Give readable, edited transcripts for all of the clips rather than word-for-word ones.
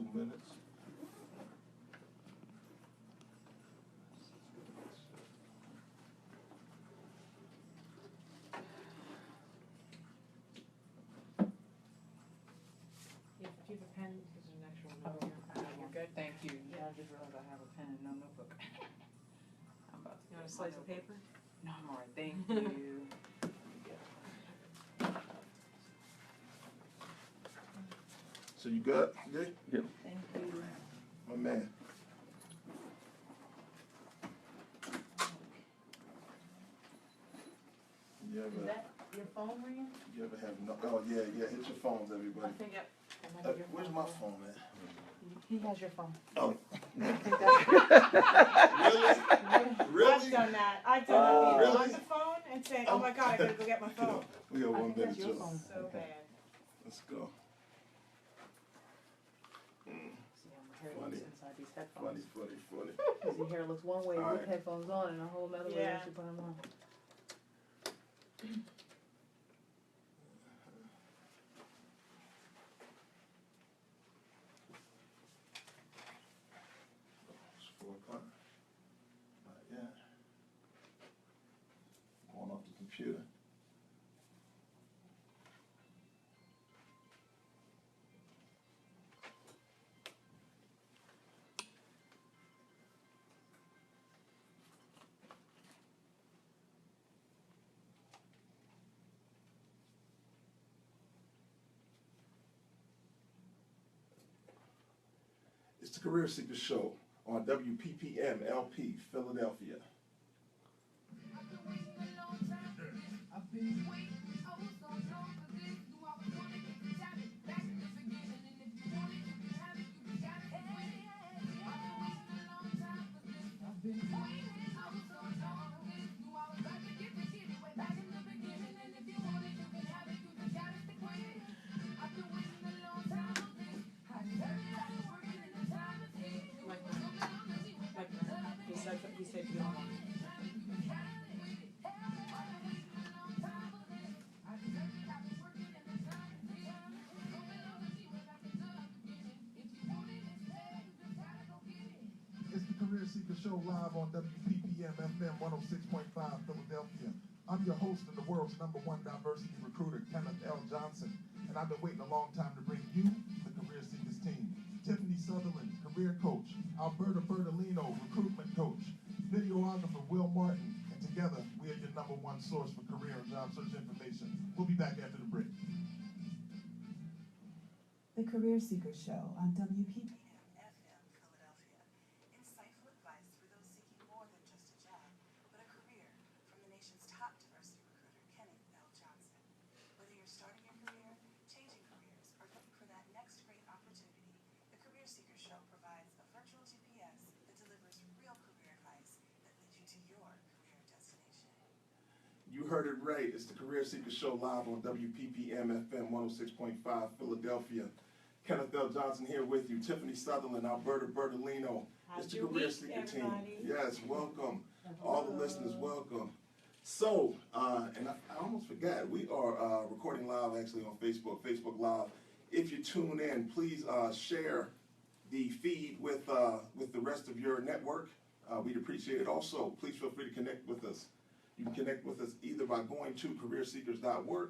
2 minutes. If you have a pen, there's an actual note here. You're good, thank you. Yeah, I just realized I have a pen and no notebook. I'm about to You want a slice of paper? No, I'm all right, thank you. So you good? Good? Thank you. My man. You Is ever, that your phone ringing? you ever have no, oh yeah, yeah, hit your phones, I everybody. think, yep. That might be your Where's phone. my phone at? He has your phone. Oh, I think that's- really? I've done that. I've done that. Being Really? on the phone and saying, "Oh my God, I gotta go get my phone." We got I 1 think minute, that's your Joe. phone. So bad. Let's go. See, my hair Funny. looks inside these headphones. Funny. Because your hair looks one way All with right. headphones on, and a whole nother way Yeah. once you put them on. It's 4 o'clock. Not yet. Going off the computer. It's the Career Seekers Show on WPPM LP, Philadelphia. He said you don't want it. It's the Career Seeker Show live on WPPM FM 106.5 Philadelphia. I'm your host and the world's #1 diversity recruiter, Kenneth L. Johnson, and I've been waiting a long time to bring you the Career Seekers team. Tiffany Southerland, career coach, Alberta Bertolino, recruitment coach, videographer Will Martin, and together we are your #1 source for career and job search information. We'll be back after the break. The Career Seekers Show on WPPM FM Philadelphia. Insightful advice for those seeking more than just a job, but a career from the nation's top diversity recruiter, Kenneth L. Johnson. Whether you're starting your career, changing careers, or looking for that next great opportunity, the Career Seekers Show provides a virtual GPS that delivers real career advice that leads you to your career destination. You heard it right. It's the Career Seekers Show live on WPPM FM 106.5 Philadelphia. Kenneth L. Johnson here with you. Tiffany Southerland, Alberta Bertolino. How's It's the your Career week, Seeker everybody? team. Yes, welcome. All the listeners, welcome. So, and I almost forgot, we are recording live actually on Facebook Live. If you tune in, please share the feed with the rest of your network. We'd appreciate it. Also, please feel free to connect with us. You can connect with us either by going to careerseekers.org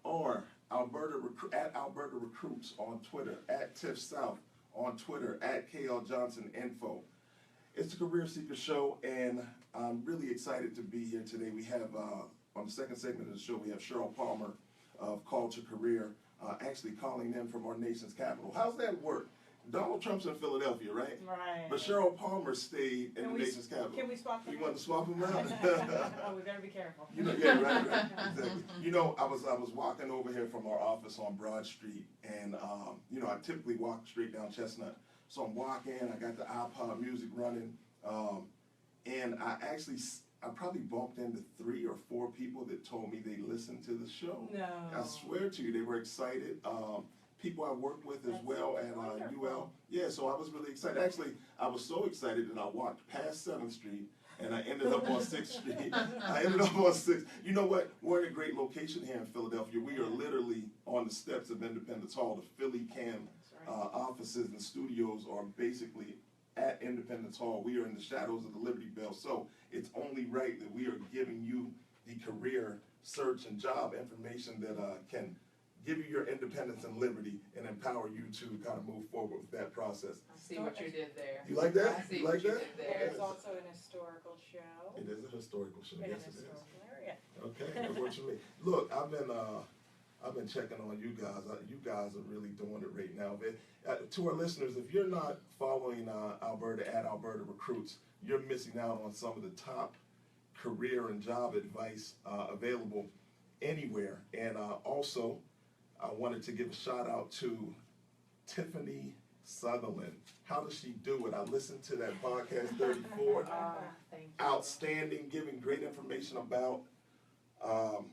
or at Alberta Recruits on Twitter, at Tiff South on Twitter, at KL Johnson Info. It's the Career Seeker Show, and I'm really excited to be here today. We have, on the second segment of the show, we have Cheryl Palmer of Call to Career, actually calling in from our nation's capital. How's that work? Donald Trump's in Philadelphia, right? Right. But Cheryl Palmer stayed in Can the we- nation's capital. Can we swap them? You want to swap them out? Oh, we better be careful. You know, yeah, right, exactly. You know, I was walking over here from our office on Broad Street, and you know, I typically walk straight down Chestnut. So I'm walking, I got the iPod music running, and I probably bumped into 3 or 4 people that told me they listened to the show. No. I swear to you, they were excited. People I worked with as That's well at wonderful. UL. Yeah, so I was really excited. Actually, I was so excited that I walked past 7th Street and I ended up on 6th Street. I ended up on 6th. You know what? We're in a great location here in Philadelphia. We are literally on the steps of Independence Hall, the Philly Cam offices and studios are basically at Independence Hall. We are in the shadows of the Liberty Bell, so it's only right that we are giving you the career search and job information that can give you your independence and liberty and empower you to kind of move forward with that process. I see what you did there. You like that? I see You what like you that? did It there. is also an historical show. It is a historical show. In Yes, a it is. historical area. Okay, that's what you mean. Look, I've been checking on you guys. You guys are really doing it right now. But, to our listeners, if you're not following Alberta at Alberta Recruits, you're missing out on some of the top career and job advice available anywhere. And also, I wanted to give a shout out to Tiffany Southerland. How does she do it? I listened to that podcast 34. Thank you. Outstanding, giving great information about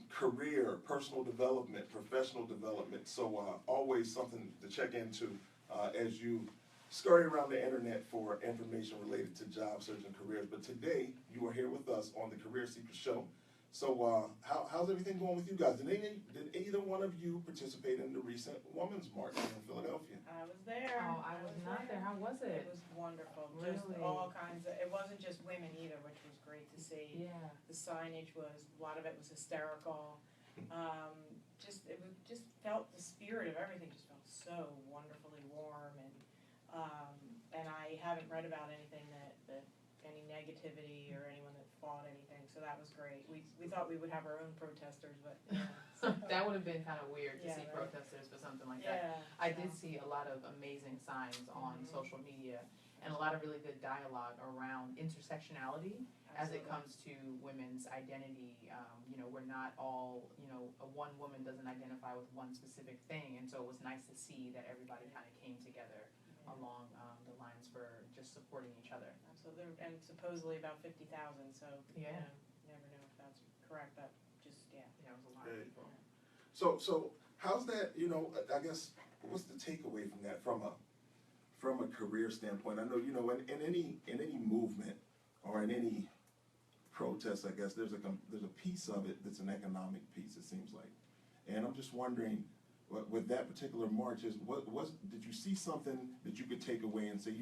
career, personal development, professional development. So always something to check into as you scurry around the internet for information related to job search and careers. But today, you are here with us on the Career Seeker Show. So how's everything going with you guys? Did either one of you participate in the recent Women's March here in Philadelphia? I was there. Oh, I was not there. How was It it? was wonderful. Just Really? all kinds of, it wasn't just women either, which was great to see. Yeah. The signage was, a lot of it was hysterical. Just felt the spirit of everything just felt so wonderfully warm, and I haven't read about anything that any negativity or anyone that fought anything, so that was great. We thought we would have our own protesters, but That would have been kind of weird to Yeah, see right. protesters for something like that. yeah. I did see a lot of amazing signs on Mhm. social media and a lot of really good dialogue around intersectionality as it comes to women's identity. We're not all, one woman doesn't identify with one specific thing, and so it was nice to see that everybody kind of came together along the lines for just supporting each other. Absolutely, and supposedly about 50,000, so, Yeah. never know if that's correct, but just, yeah. Yeah, it was a lot Good. of people. So how's that? I guess what's the takeaway from that from a career standpoint? I know in any movement or in any protest, I guess there's a piece of it that's an economic piece. It seems like, and I'm just wondering, with that particular march, did you see something that you could take away and say,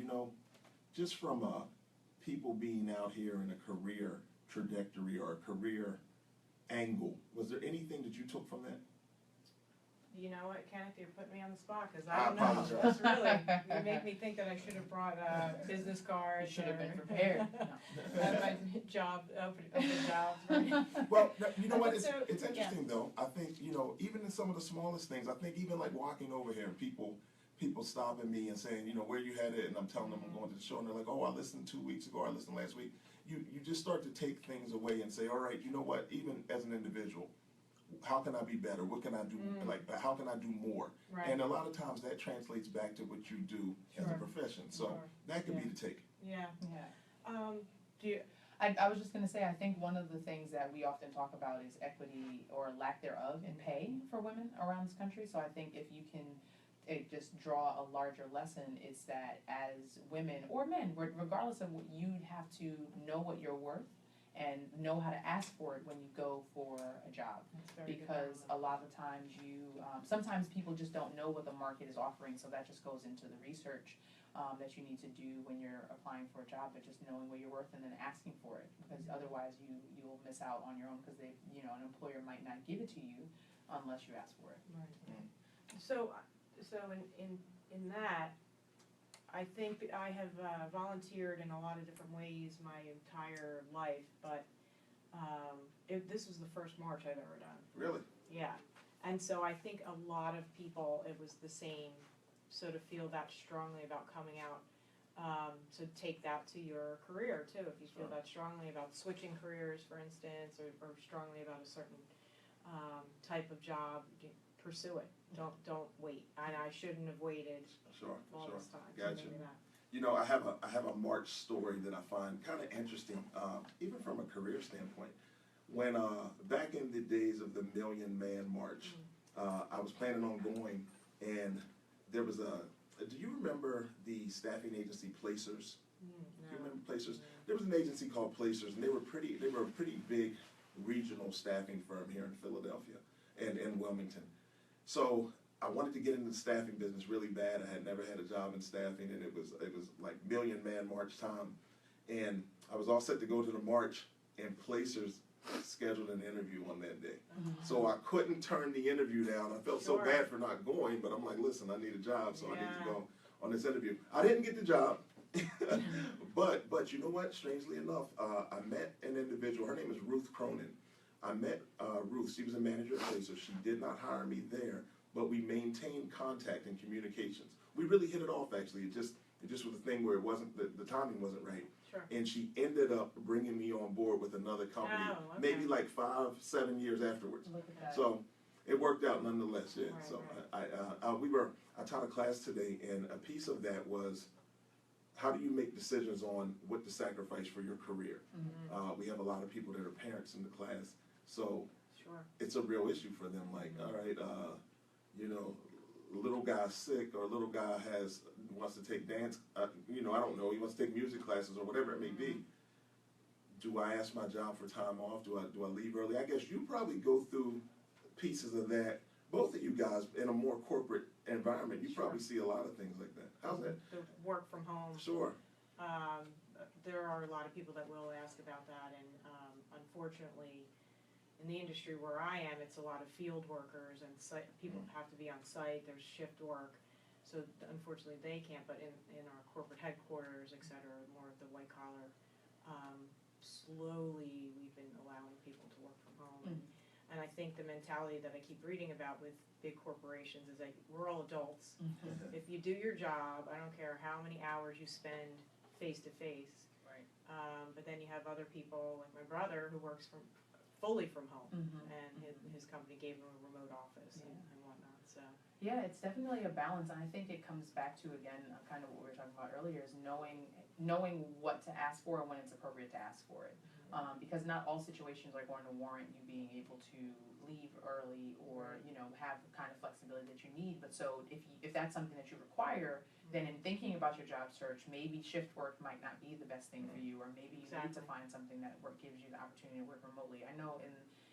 just from people being out here in a career trajectory or a career angle, was there anything that you took from that? You know what, Kenneth, you're putting me on the spot, because I I don't know. apologize. That's really, you make me think that I should have brought business cards. You should have been or- prepared. My job, open jobs, right? Well, you know what? It's So, interesting though. I think even in some of the smallest things. I think even like walking over here, people stopping me and saying, where you headed, and I'm telling them I'm going to the show, and they're like, oh, I listened 2 weeks ago. I listened last week. You just start to take things away and say, all right, you know what? Even as an individual, how can I be better? What can I do? How can I do more? Right. And a lot of times that translates back to what you do as a Sure. profession. So Sure. that could be Yeah. the take. Yeah. Yeah. Do you, I was just gonna say, I think one of the things that we often talk about is equity or lack thereof in pay for women around this country. So I think if you can just draw a larger lesson, it's that as women or men, regardless of what, you'd have to know what you're worth and know how to ask for it when you go for a job. that's very good Because point. a lot of the times sometimes people just don't know what the market is offering, so that just goes into the research that you need to do when you're applying for a job, but just knowing what you're worth and then asking for it, because otherwise you'll miss out on your own, because an employer might not give it to you unless you ask for it. Right. So in that, I think that I have volunteered in a lot of different ways my entire life, but this was the first march I've ever done. Really? Yeah, and so I think a lot of people, it was the same, so to feel that strongly about coming out, to take that to your career too, if you feel Sure. that strongly about switching careers, for instance, or strongly about a certain type of job, pursue it. Don't wait. And I shouldn't have waited Sure. all this time. So Gotcha. maybe that. I have a March story that I find kind of interesting, even from a career standpoint. When back in the days of the Million Man March, I was planning on going, and there was do you remember the staffing agency Placers? Do you remember Placers? There was an agency called Placers, and they were a pretty big regional staffing firm here in Philadelphia and in Wilmington. So I wanted to get into the staffing business really bad. I had never had a job in staffing, and it was like Million Man March time, and I was all set to go to the march, and Placers scheduled an interview on that day. So I couldn't turn the interview down. I felt so Sure. bad for not going, but I'm like, listen, I need a job, so I need to Yeah. go on this interview. I didn't get the job, but you know what? Strangely enough, I met an individual. Her name is Ruth Cronin. I met Ruth. She was a manager at Placer. She did not hire me there, but we maintained contact and communications. We really hit it off, actually. It just was a thing where it wasn't, the timing wasn't right. Sure. And she ended up bringing me on board with another company, Oh, okay. maybe like 5-7 years afterwards. Look at that. So it worked out nonetheless. Yeah. Right, So right. I taught a class today, and a piece of that was how do you make decisions on what to sacrifice for your career. We have a lot of people that are parents in the class, so Sure. it's a real issue for them. Like, all right, you know, little guy's sick, or little guy wants to take dance, you know, I don't know, he wants to take music classes or whatever it may be. Do I ask my job for time off? Do I leave early? I guess you probably go through pieces of that. Both of you guys in a more corporate environment, you probably see a lot of things like that. How's that? The work from home. Sure. There are a lot of people that will ask about that, and unfortunately, in the industry where I am, it's a lot of field workers and people have to be on site. There's shift work, so unfortunately they can't. But in our corporate headquarters, et cetera, more of the white collar, slowly we've been allowing people to work from home. And I think the mentality that I keep reading about with big corporations is that we're all adults. If you do your job, I don't care how many hours you spend face to face. Right. But then you have other people, like my brother, who works fully from home, and his company gave him a remote office and whatnot. So Yeah, it's definitely a balance, and I think it comes back to, again, kind of what we were talking about earlier, is knowing what to ask for and when it's appropriate to ask for it. Because not all situations are going to warrant you being able to leave early or, you know, have the kind of flexibility that you need. But so if that's something that you require, then in thinking about your job search, maybe shift work might not be the best thing for you, or maybe you need to find something that gives you the opportunity to work remotely. I know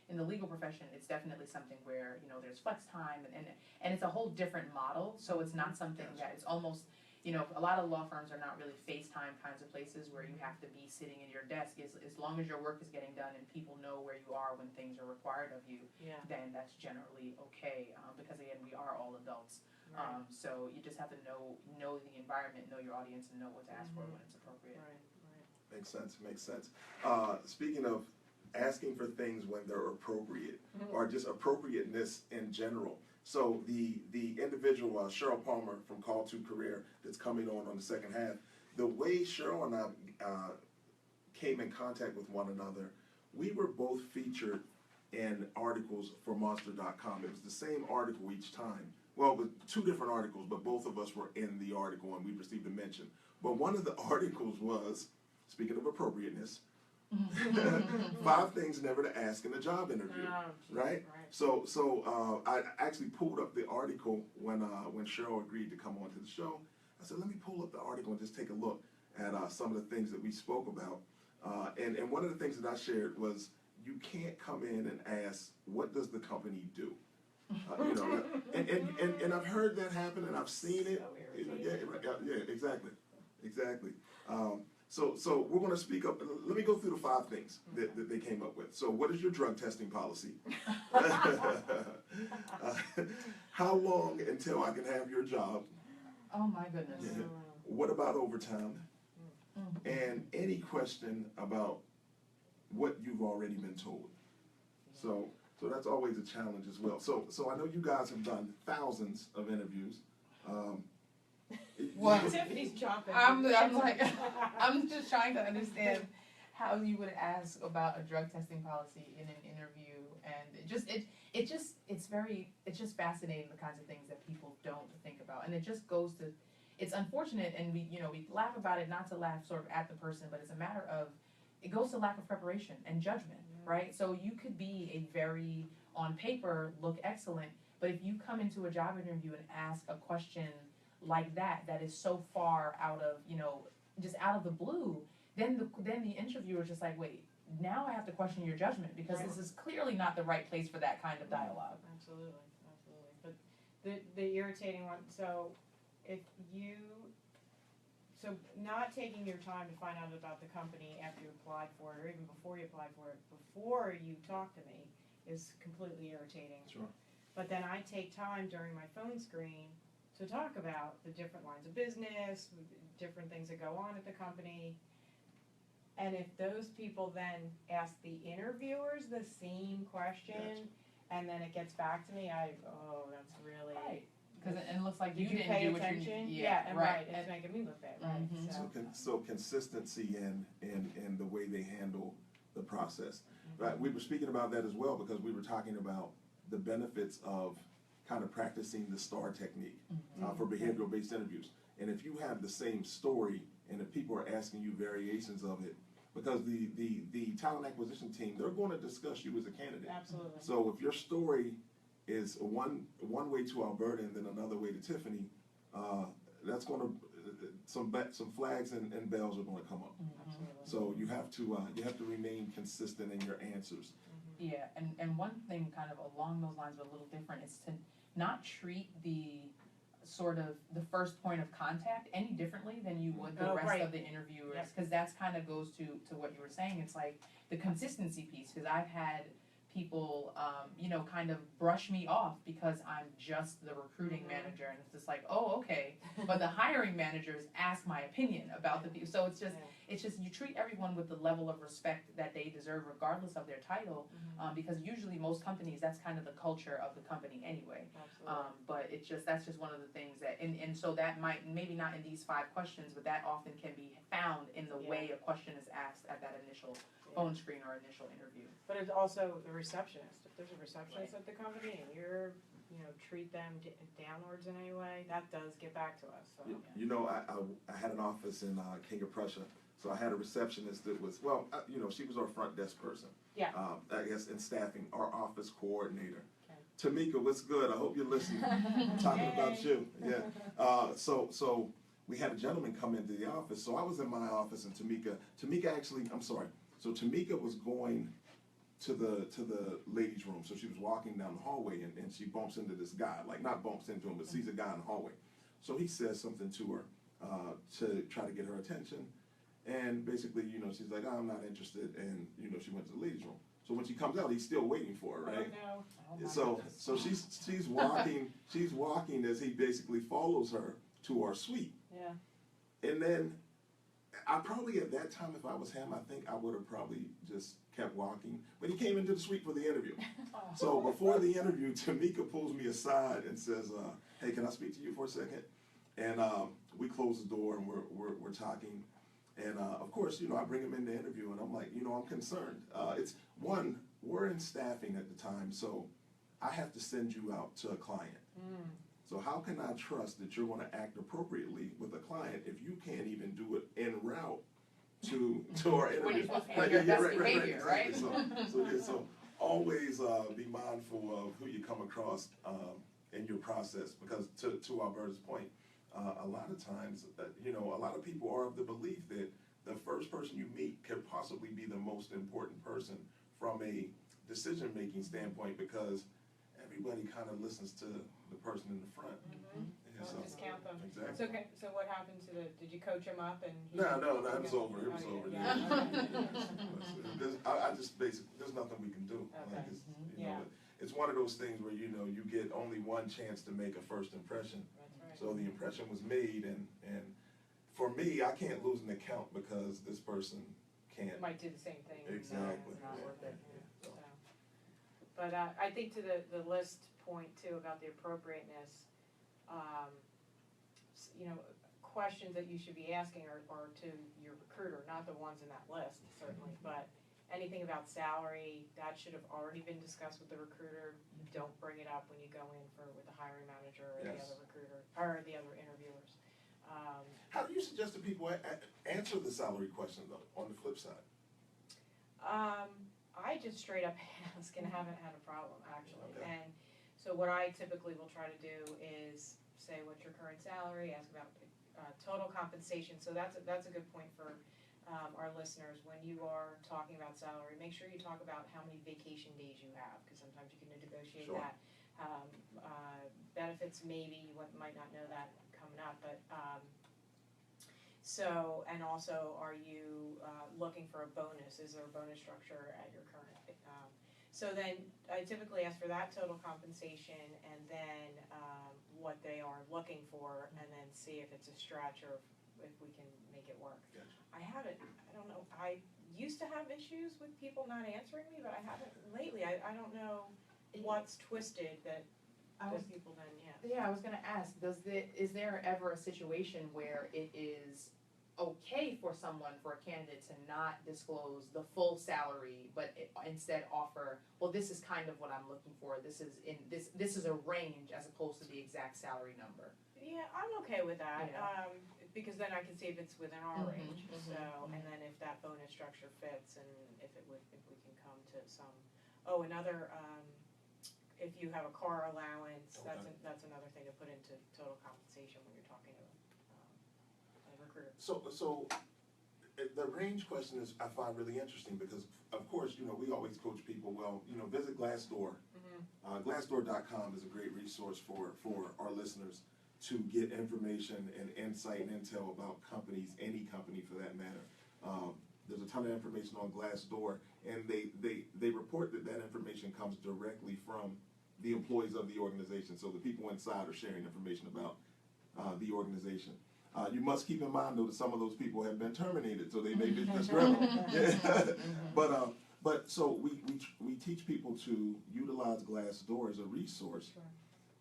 in the legal profession, it's definitely something where, you know, there's flex time and it's a whole different model. So it's not something that it's almost, you know, a lot of law firms are not really FaceTime kinds of places where you have to be sitting in your desk. As long as your work is getting done and people know where you are when things are required of you, then that's generally okay. Because again, we are all adults. Right. So you just have to know the environment, know your audience, and know what to ask for when it's appropriate. Right. Makes sense. Speaking of asking for things when they're appropriate, or just appropriateness in general. So the individual, Cheryl Palmer from Call to Career, that's coming on the second half, the way Cheryl and I came in contact with one another, we were both featured in articles for Monster.com. It was the same article each time. Well, it was two different articles, but both of us were in the article and we received a mention. But one of the articles was, speaking of appropriateness, 5 things never to ask in a job interview, right? So I actually pulled up the article when Cheryl agreed to come on to the show. I said, let me pull up the article and just take a look at some of the things that we spoke about. And one of the things that I shared was, you can't come in and ask, what does the company do? You know, and I've heard that happen, and I've seen it. You know, exactly. So we're going to speak up. Let me go through the 5 things that they came up with. So, what is your drug testing policy? How long until I can have your job? Oh my goodness. What about overtime? And any question about what you've already been told. So that's always a challenge as well. So I know you guys have done thousands of interviews. Well, Tiffany's jumping. I'm I'm just trying to understand how you would ask about a drug testing policy in an interview, and it's just fascinating, the kinds of things that people don't think about, and it just goes to, it's unfortunate, and we laugh about it, not to laugh sort of at the person, but it's a matter of, it goes to lack of preparation and judgment, right? So you could be a very, on paper, look excellent, but if you come into a job interview and ask a question like that is so far out of, just out of the blue, then the interviewer is just like, wait, now I have to question your judgment, because this is clearly not the right place for that kind of dialogue. Absolutely. But The irritating one, so if you, so not taking your time to find out about the company after you applied for it, or even before you applied for it, before you talk to me, is completely irritating. Sure. But then I take time during my phone screen to talk about the different lines of business, different things that go on at the company. And if those people then ask the interviewers the same question, and then it gets back to me, that's really. Right. Because it looks like you Did you didn't pay do what attention? you Yeah, and right, And- it's making me look bad, right, Mhm. so. So consistency in the way they handle the process. Right, we were speaking about that as well because we were talking about the benefits of kind of practicing the STAR technique for behavioral-based interviews. And if you have the same story and if people are asking you variations of it, because the talent acquisition team, they're going to discuss you as a candidate. Absolutely. So if your story is one way to Alberta and then another way to Tiffany, that's going to some flags and bells are going to come up. Absolutely. So you have to remain consistent in your answers. Yeah, and one thing kind of along those lines but a little different is to not treat the sort of the first point of contact any differently than you would the rest right. of the interviewers, Yep. because that's kind of goes to what you were saying. It's like the consistency piece, because I've had people kind of brush me off because I'm just the recruiting manager, and it's just like, oh, okay, but the hiring managers ask my opinion about the people. So it's just you treat everyone with the level of respect that they deserve regardless of their title, because usually most companies, that's kind of the culture of the company anyway. Absolutely. But that's just one of the things that, and so that might, maybe not in these 5 questions, but that often can be found in the way a question is asked at that initial phone screen or initial interview. But it's also the receptionist. If there's a receptionist at the company and you're, treat them downwards in any way, that does get back to us, so. You know, I had an office in King of Prussia, so I had a receptionist that was, she was our front desk person. Yeah. I guess in staffing, our office coordinator. Tamika, what's good? I hope you're listening. I'm talking about you. Yeah. So we had a gentleman come into the office. So I was in my office, and Tamika actually, I'm sorry. So Tamika was going to the ladies' room. So she was walking down the hallway, and she bumps into this guy. Like, not bumps into him, but sees a guy in the hallway. So he says something to her to try to get her attention. And basically, she's like, oh, I'm not interested. And, she went to the ladies' room. So when she comes out, he's still waiting for her, right? Oh, no. So she's walking as he basically follows her to our suite. Yeah. And then I probably at that time, if I was him, I think I would have probably just kept walking. But he came into the suite for the interview. So before the interview, Tamika pulls me aside and says, hey, can I speak to you for a second? And we close the door and we're talking. And of course, I bring him in the interview and I'm like, I'm concerned. We're in staffing at the time, so I have to send you out to a client. So how can I trust that you're going to act appropriately with a client if you can't even do it en route to our interview? When you're supposed to be on your best behavior, right? Exactly. So always be mindful of who you come across in your process, because to Alberta's point, a lot of times, a lot of people are of the belief that the first person you meet could possibly be the most important person from a decision-making standpoint, because everybody kind of listens to the person in the front. Don't discount them. Exactly. So what happened to the, did you coach him up and? No, it was over. It was over. Yeah. I just basically, there's nothing we can do. Okay. Like it's one of those things where you get only one chance to make a first impression. That's right. So the impression was made, and for me, I can't lose an account because this person can't. Might do the same thing. Exactly. It's not worth it. So. But I think to the list point too about the appropriateness, questions that you should be asking are to your recruiter, not the ones in that list, certainly, but anything about salary, that should have already been discussed with the recruiter. Don't bring it up when you go in with the hiring manager or the other recruiter, or the other interviewers. How do you suggest that people answer the salary question, though, on the flip side? I just straight up ask and haven't had a problem, actually. Okay. And so what I typically will try to do is say, what's your current salary, ask about total compensation. So that's a good point for our listeners. When you are talking about salary, make sure you talk about how many vacation days you have, because sometimes you can negotiate Sure. that. Benefits, maybe, you might not know that coming up, but, so, and also, are you, looking for a bonus? Is there a bonus structure at your current, so then, I typically ask for that total compensation and then, what they are looking for, and then see if it's a stretch or if we can make it work. Gotcha. I don't know, I used to have issues with people not answering me, but I haven't lately. I don't know what's twisted that people then, Yeah, I was gonna ask, is there ever a situation where it is okay for a candidate to not disclose the full salary, but instead offer, well, this is kind of what I'm looking for, this is a range as opposed to the exact salary number? Yeah, I'm okay with that, Yeah. because then I can see if it's within our Mhm, range, mhm, so, and then if that bonus structure fits and if we can come to some, another, if you have a car allowance, that's another thing to put into total compensation when you're talking to a recruiter. So the range question is, I find really interesting because, of course, we always coach people, well, visit Glassdoor. Glassdoor.com is a great resource for our listeners to get information and insight and intel about companies, any company for that matter. There's a ton of information on Glassdoor, and they report that information comes directly from the employees of the organization. So the people inside are sharing information about the organization. You must keep in mind, though, that some of those people have been terminated, so they may be disgruntled. But so we teach people to utilize Glassdoor as a resource. Sure.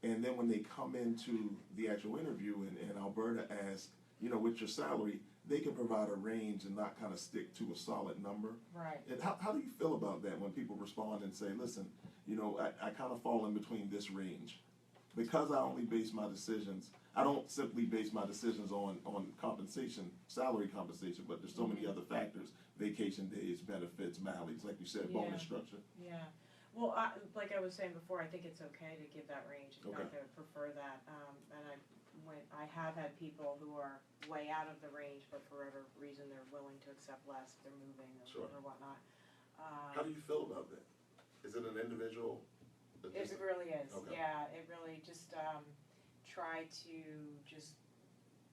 And then when they come into the actual interview and Alberta asks, what's your salary, they can provide a range and not kind of stick to a solid number. Right. And how do you feel about that when people respond and say, listen, I kind of fall in between this range? Because I only base my decisions, I don't simply base my decisions on compensation, salary compensation, but there's so many other factors, vacation days, benefits, mileage, like you said, bonus structure. Yeah. Well, like I was saying before, I think it's okay to give that range. In fact, I would prefer that. And I have had people who are way out of the range, but for whatever reason they're willing to accept less if they're moving or whatnot. How do you feel about that? Is it an individual? It really is. Okay. Yeah, it really just try to just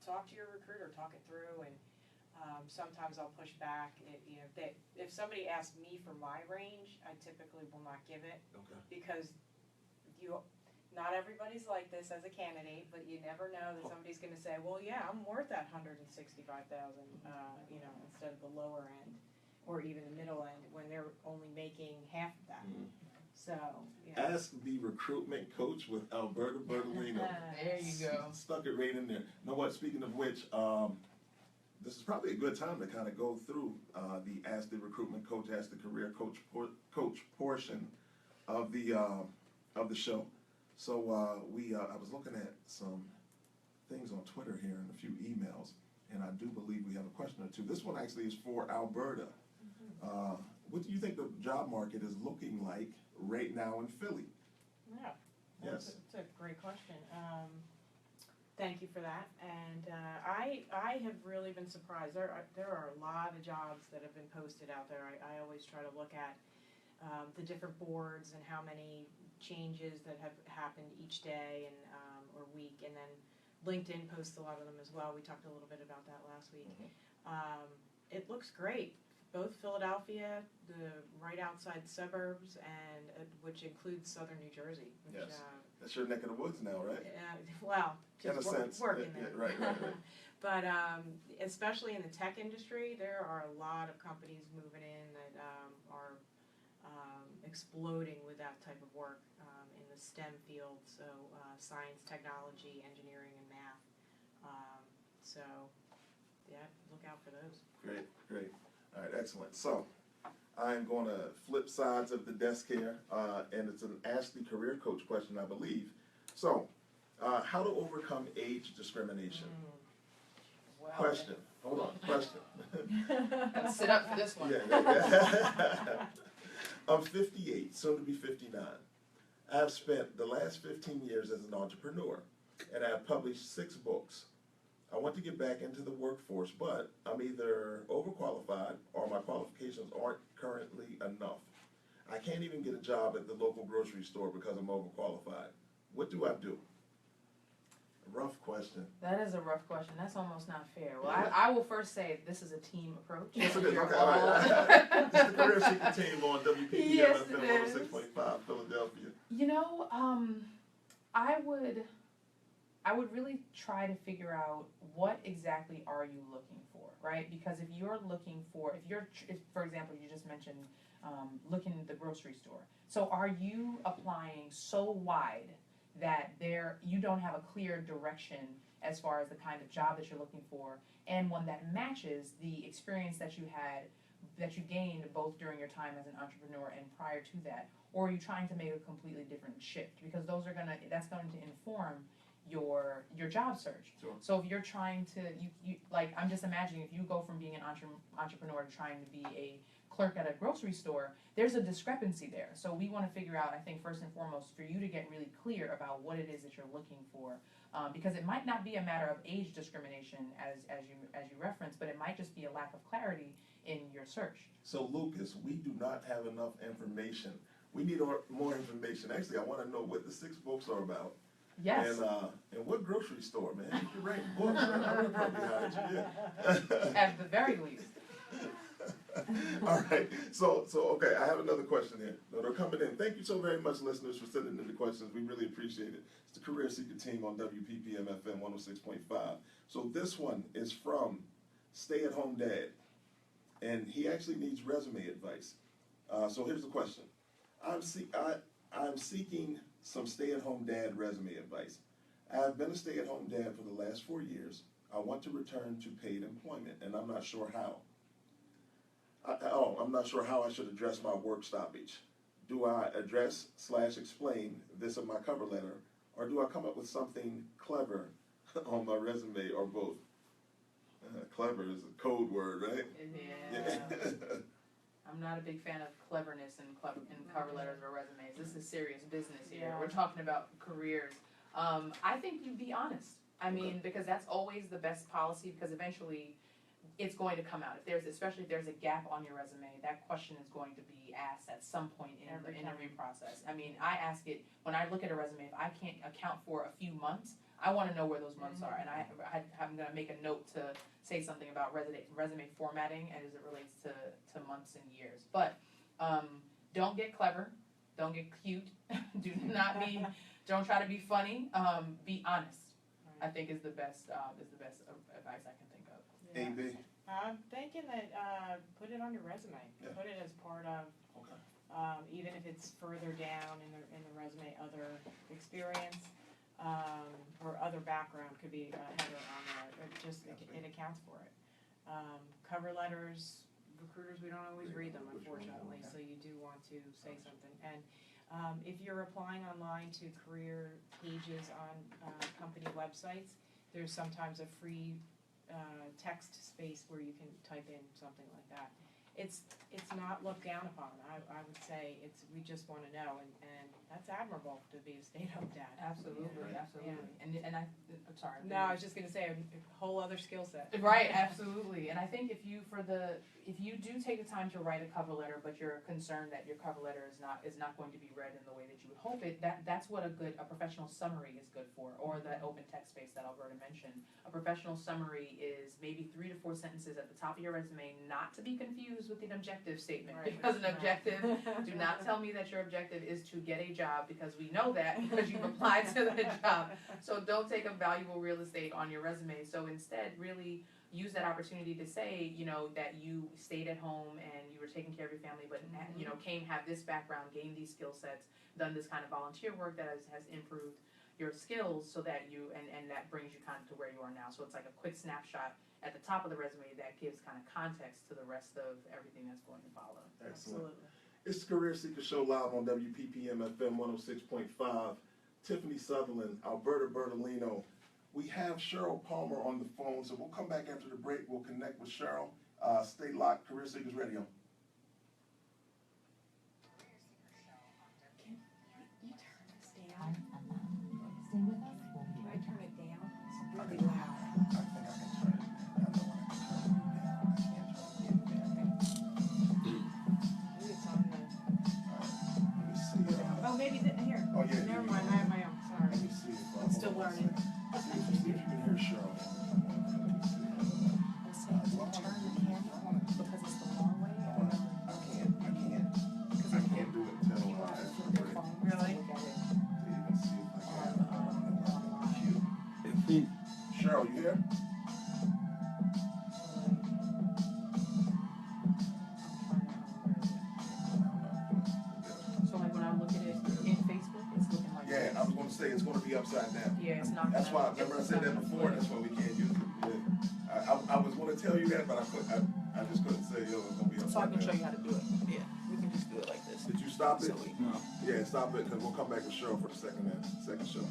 talk to your recruiter, talk it through, and sometimes I'll push back. If somebody asks me for my range, I typically will not give it. Okay. Because not everybody's like this as a candidate, but you never know that somebody's going to say, well, yeah, I'm worth that $165,000, instead of the lower end or even the middle end when they're only making half of that. Mm. So, Ask the recruitment coach with Alberta Bertolino. There you go. Stuck it right in there. You know what? Speaking of which, this is probably a good time to kind of go through the Ask the Recruitment Coach, Ask the Career Coach portion of the show. So I was looking at some things on Twitter here and a few emails, and I do believe we have a question or two. This one actually is for Alberta. What do you think the job market is looking like right now in Philly? Yeah. Yes. It's a great question. Thank you for that. And I have really been surprised. There are a lot of jobs that have been posted out there. I always try to look at the different boards and how many changes that have happened each day and or week. And then LinkedIn posts a lot of them as well. We talked a little bit about that last week. Mm-hmm. It looks great. Both Philadelphia, the right outside suburbs, and which includes southern New Jersey. Which, Yes. That's your neck of the woods now, right? Well, In a just sense. working Yeah, there. right. But especially in the tech industry, there are a lot of companies moving in that are exploding with that type of work in the STEM field, so science, technology, engineering, and math. So, yeah, look out for those. Great. All right, excellent. So, I'm going to flip sides of the desk here, and it's an Ask the Career Coach question, I believe. So, how to overcome age discrimination? Well, Question. Hold on. Question. Gotta sit up for this one. Yeah. I'm 58, soon to be 59. I've spent the last 15 years as an entrepreneur, and I've published 6 books. I want to get back into the workforce, but I'm either overqualified or my qualifications aren't currently enough. I can't even get a job at the local grocery store because I'm overqualified. What do I do? Rough question. That is a rough question. That's almost not fair. Well, Yeah. I will first say this is a team approach. Yes, it is. You're Okay, all- all right. It's the Career Seeker Team on WPPM Yes, FM it is. 106.5 Philadelphia. You know, I would really try to figure out what exactly are you looking for, right? Because if you're looking for, if for example, you just mentioned looking at the grocery store. So are you applying so wide that you don't have a clear direction as far as the kind of job that you're looking for, and one that matches the experience that you gained both during your time as an entrepreneur and prior to that? Or are you trying to make a completely different shift? Because that's going to inform your job search. Sure. So if you're trying to, you like, I'm just imagining if you go from being an entrepreneur to trying to be a clerk at a grocery store, there's a discrepancy there. So we want to figure out, I think, first and foremost, for you to get really clear about what it is that you're looking for, because it might not be a matter of age discrimination as you referenced, but it might just be a lack of clarity in your search. So Lucas, we do not have enough information. We need more information. Actually, I want to know what the 6 books are about. Yes. And what grocery store, man? If you write books, I would probably hire you. At the very least. All right. So okay, I have another question here. No, they're coming in. Thank you so very much, listeners, for sending in the questions. We really appreciate it. It's the Career Seeker Team on WPPM FM 106.5. So this one is from Stay at Home Dad, and he actually needs resume advice. So here's the question. I'm seeking some stay-at-home dad resume advice. I have been a stay-at-home dad for the last 4 years. I want to return to paid employment, and I'm not sure how. I'm not sure how I should address my work stoppage. Do I address/explain this in my cover letter, or do I come up with something clever on my resume, or both? Clever is a code word, right? Yeah. I'm not a big fan of cleverness in cover letters or resumes. This is serious business here. Yeah. We're talking about careers. I think you be honest. I mean, because that's always the best policy, because eventually it's going to come out. Especially if there's a gap on your resume, that question is going to be asked at some point in the interview process. I mean, I ask it when I look at a resume. If I can't account for a few months, I want to know where those months are, and I'm going to make a note to say something about resume formatting as it relates to months and years. But don't get clever, don't get cute, don't try to be funny. Be honest. I think is the best advice I can think of. Yeah. AB. I'm thinking that put it on your resume. Yeah. Put it as part of, Okay. even if it's further down in the resume, other experience or other background could be a header on there. It accounts for it. Cover letters, recruiters, we don't always read them, unfortunately. So you do want to say something. And if you're applying online to career pages on company websites, there's sometimes a free text space where you can type in something like that. It's not looked down upon. I would say we just want to know, and that's admirable to be a stay-at-home dad. Absolutely, Yeah. absolutely. And I'm sorry. No, I was just going to say a whole other skill set. Right, absolutely. And I think if you do take the time to write a cover letter, but you're concerned that your cover letter is not going to be read in the way that you would hope it, that's what a professional summary is good for, or that open text space that Alberta mentioned. A professional summary is maybe 3 to 4 sentences at the top of your resume, not to be confused with an objective statement. Right. Because an objective, do not tell me that your objective is to get a job, because we know that because you've applied to the job. So don't take up valuable real estate on your resume. So instead, really use that opportunity to say, that you stayed at home and you were taking care of your family, but have this background, gained these skill sets, done this kind of volunteer work that has improved your skills, so that and that brings you kind of to where you are now. So it's like a quick snapshot at the top of the resume that gives kind of context to the rest of everything that's going to follow. Excellent. Absolutely. It's the Career Seeker Show live on WPPM FM 106.5. Tiffany Southerland, Alberta Bertolino. We have Cheryl Palmer on the phone, so we'll come back after the break. We'll connect with Cheryl. Stay locked, Career Seekers Radio. Can you turn this down? Stay with us. We'll be Can I right turn it down? It's I really think loud. I can turn it down. I know I can turn it down. I can't turn it down. Maybe it's on the. Oh, yeah. Never mind, I have my own, sorry. Let me see if I'm still learning. See if you can hear Cheryl. I was saying, do you turn the camera because it's the long way or no? I can't do it. No, You want to flip their phone to Really? look at it even see if I can. online. Cheryl, you here? So like when I look at it in Facebook, it's looking like Yeah, I was gonna say it's gonna be upside down. yeah, it's not. That's why, gonna- remember I it's said not that gonna before, flip. that's why we can't use it. Yeah. I was gonna tell you that, but I just couldn't say, yo, it's gonna be So I upside can show down. you how to do it. Yeah, we can just do it like this. Did you stop it? So we- Yeah, stop it, cause we'll come back to Cheryl for the second show.